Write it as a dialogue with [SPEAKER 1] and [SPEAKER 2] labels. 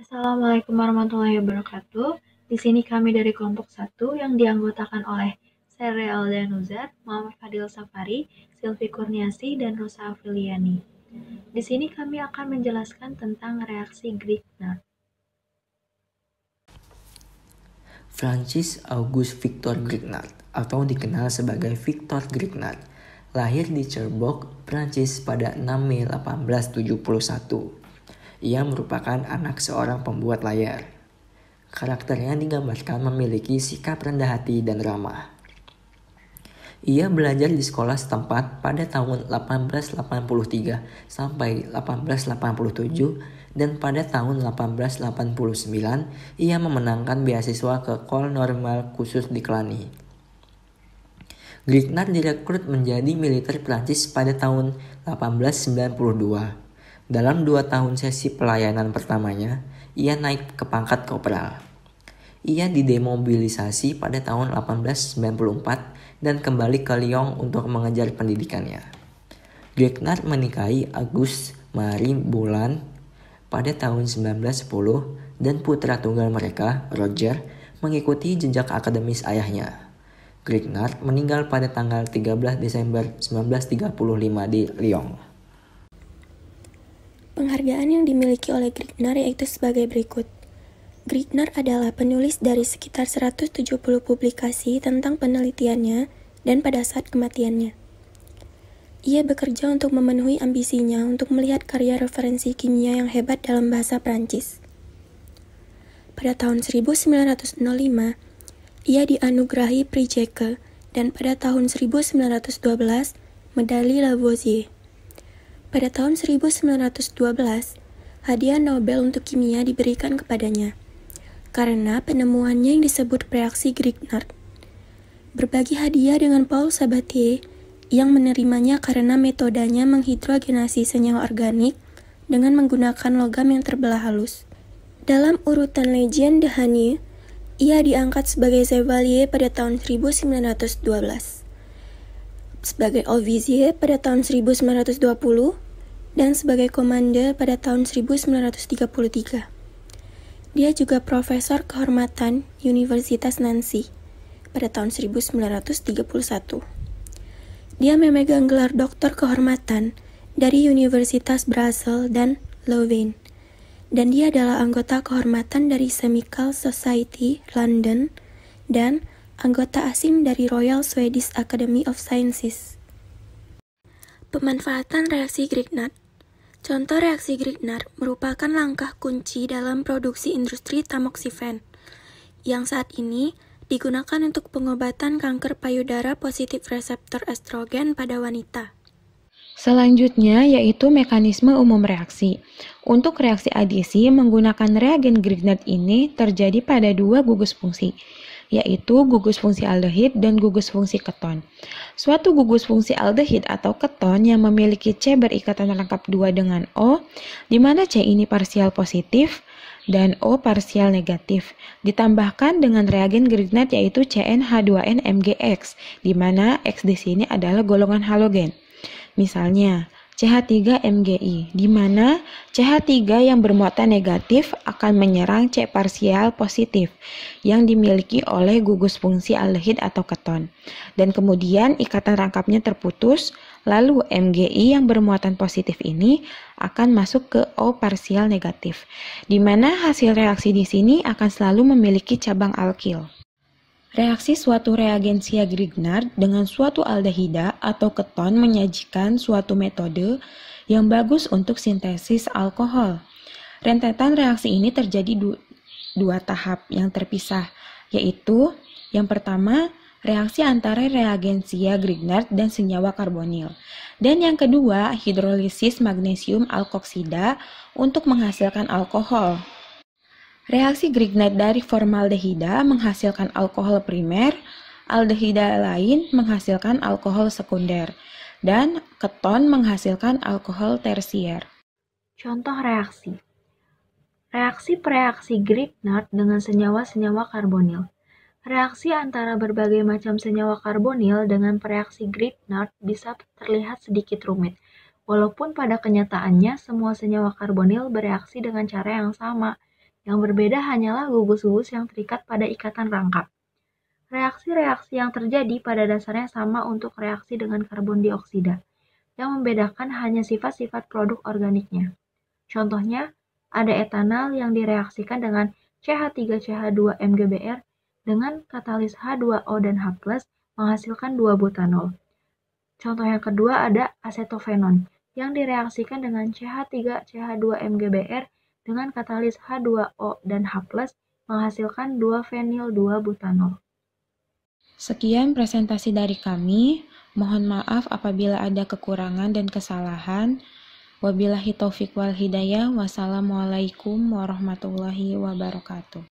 [SPEAKER 1] Assalamualaikum warahmatullahi wabarakatuh. Di sini kami dari kelompok 1 yang dianggotakan oleh Sere Aldanuzar, Muhammad Fadil Safari, Silvi Kurniasi, dan Rosa Afiliani. Di sini kami akan menjelaskan tentang reaksi Grignard.
[SPEAKER 2] Francis August Victor Grignard atau dikenal sebagai Victor Grignard lahir di Cherbourg, Prancis pada 6 Mei 1871. Ia merupakan anak seorang pembuat layar. Karakternya digambarkan memiliki sikap rendah hati dan ramah. Ia belajar di sekolah setempat pada tahun 1883 sampai 1887 dan pada tahun 1889 ia memenangkan beasiswa ke École Normale khusus di Cluny. Grignard direkrut menjadi militer Prancis pada tahun 1892. Dalam 2 tahun sesi pelayanan pertamanya, ia naik ke pangkat kopral. Ia didemobilisasi pada tahun 1894 dan kembali ke Lyon untuk mengejar pendidikannya. Grignard menikahi Auguste Marie Boulin pada tahun 1910 dan putra tunggal mereka, Roger, mengikuti jejak akademis ayahnya. Grignard meninggal pada tanggal 13 Desember 1935 di Lyon.
[SPEAKER 3] Penghargaan yang dimiliki oleh Grignard yaitu sebagai berikut. Grignard adalah penulis dari sekitar 170 publikasi tentang penelitiannya dan pada saat kematiannya. Ia bekerja untuk memenuhi ambisinya untuk melihat karya referensi kimia yang hebat dalam bahasa Prancis. Pada tahun 1905, ia dianugerahi Prix Jacques dan pada tahun 1912 medali Lavoisier. Pada tahun 1912, hadiah Nobel untuk kimia diberikan kepadanya karena penemuannya yang disebut reaksi Grignard. Berbagi hadiah dengan Paul Sabatier yang menerimanya karena metodenya menghidrogenasi senyawa organik dengan menggunakan logam yang terbelah halus. Dalam urutan Legion de Honneur, ia diangkat sebagai Chevalier pada tahun 1912, sebagai Officier pada tahun 1920, dan sebagai Commander pada tahun 1933. Dia juga Profesor Kehormatan Universitas Nancy pada tahun 1931. Dia memegang gelar Doktor Kehormatan dari Universitas Brasel dan Leuven, dan dia adalah anggota kehormatan dari Chemical Society London dan anggota asing dari Royal Swedish Academy of Sciences. Pemanfaatan reaksi Grignard. Contoh reaksi Grignard merupakan langkah kunci dalam produksi industri tamoxifen, yang saat ini digunakan untuk pengobatan kanker payudara positif reseptor estrogen pada wanita.
[SPEAKER 4] Selanjutnya yaitu mekanisme umum reaksi. Untuk reaksi adisi menggunakan reagen Grignard ini terjadi pada 2 gugus fungsi, yaitu gugus fungsi aldehid dan gugus fungsi keton. Suatu gugus fungsi aldehid atau keton yang memiliki C berikatan rangkap 2 dengan O, di mana C ini parsial positif dan O parsial negatif, ditambahkan dengan reagen Grignard yaitu CnH2n-MgX, di mana X di sini adalah golongan halogen. Misalnya, CH3MgI, di mana CH3 yang bermuatan negatif akan menyerang C parsial positif yang dimiliki oleh gugus fungsi aldehid atau keton. Dan kemudian ikatan rangkapnya terputus, lalu MgI yang bermuatan positif ini akan masuk ke O parsial negatif, di mana hasil reaksi di sini akan selalu memiliki cabang alkil. Reaksi suatu reagensia Grignard dengan suatu aldehida atau keton menyajikan suatu metode yang bagus untuk sintesis alkohol. Rentetan reaksi ini terjadi dua tahap yang terpisah, yaitu yang pertama, reaksi antara reagensia Grignard dan senyawa karbonil. Dan yang kedua, hidrolisis magnesium alkoksida untuk menghasilkan alkohol. Reaksi Grignard dari formaldehida menghasilkan alkohol primer, aldehida lain menghasilkan alkohol sekunder, dan keton menghasilkan alkohol tersier.
[SPEAKER 1] Contoh reaksi. Reaksi-reaksi Grignard dengan senyawa-senyawa karbonil. Reaksi antara berbagai macam senyawa karbonil dengan reaksi Grignard bisa terlihat sedikit rumit, walaupun pada kenyataannya semua senyawa karbonil bereaksi dengan cara yang sama, Yang berbeda hanyalah gugus-gugus yang terikat pada ikatan rangkap. Reaksi-reaksi yang terjadi pada dasarnya sama untuk reaksi dengan karbon dioksida. Yang membedakan hanya sifat-sifat produk organiknya. Contohnya, ada etanol yang direaksikan dengan CH3CH2-MgBr dengan katalis H2O dan H+ menghasilkan 2 butanol. Contoh yang kedua ada asetofenon yang direaksikan dengan CH3CH2-MgBr dengan katalis H2O dan H+ menghasilkan 2 fenil 2 butanol.
[SPEAKER 4] Sekian presentasi dari kami. Mohon maaf apabila ada kekurangan dan kesalahan. Wabillahi taufiq wal hidayah. Wassalamualaikum warahmatullahi wabarakatuh.